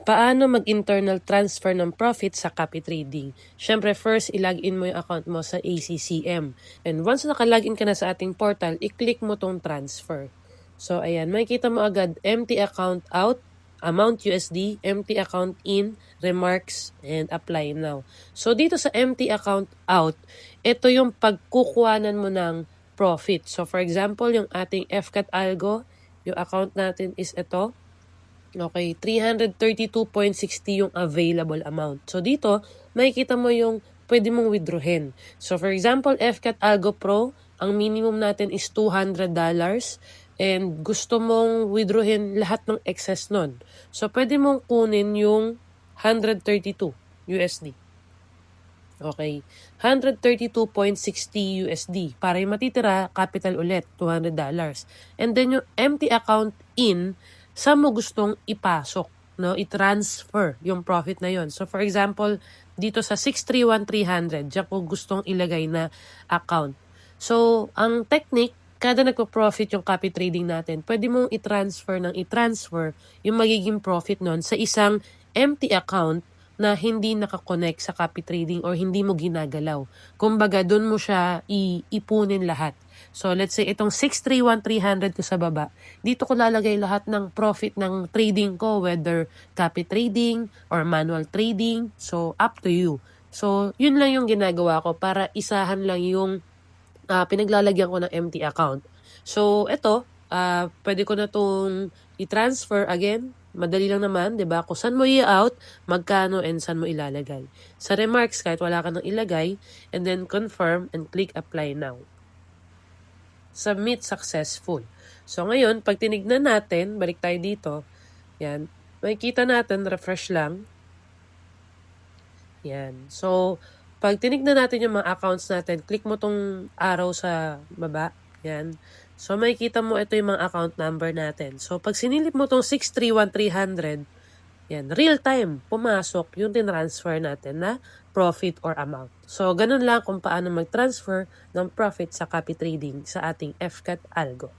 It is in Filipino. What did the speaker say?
Paano mag-internal transfer ng profit sa copy trading? Siyempre, first, ilagin mo yung account mo sa ACCM. And once nakalagin ka na sa ating portal, i-click mo tong transfer. So, ayan, makikita mo agad, empty account out, amount USD, empty account in, remarks, and apply now. So, dito sa empty account out, ito yung pagkukuhanan mo ng profit. So, for example, yung ating FCAT Algo, yung account natin is ito. Okay, 332.60 yung available amount. So, dito, makikita mo yung pwede mong withdrawin. So, for example, FCAT Algo Pro, ang minimum natin is $200 and gusto mong withdrawin lahat ng excess nun. So, pwede mong kunin yung 132 USD. Okay, 132.60 USD. Para yung matitira, capital ulit, $200. And then yung empty account in, saan mo gustong ipasok, no? I-transfer yung profit na yon. So for example, dito sa 631,300, diyan ko gustong ilagay na account. So ang technique, kada nagpo-profit yung copy trading natin, pwede mong i-transfer yung magiging profit nun sa isang empty account na hindi nakakonect sa copy trading or hindi mo ginagalaw. Kumbaga, doon mo siya ipunin lahat. So, let's say, itong 631,300 ko sa baba, dito ko lalagay lahat ng profit ng trading ko, whether copy trading or manual trading. So, up to you. So, yun lang yung ginagawa ko para isahan lang yung pinaglalagyan ko ng empty account. So, ito, pwede ko na itong i-transfer again. Madali lang naman, 'di ba? Kung saan mo i-out, magkano and saan mo ilalagay. Sa remarks, kahit wala ka nang ilagay, and then confirm and click apply now. Submit successful. So ngayon, pag tinignan natin, balik tayo dito, yan, makikita natin, refresh lang. Yan. So, pag tinignan natin yung mga accounts natin, click mo tong arrow sa baba. Yan. So, makikita mo ito yung mga account number natin. So, pag sinilip mo tong 631,300, yan, real time, pumasok yung tinransfer natin na profit or amount. So, ganun lang kung paano mag-transfer ng profit sa copy trading sa ating FCAT Algo.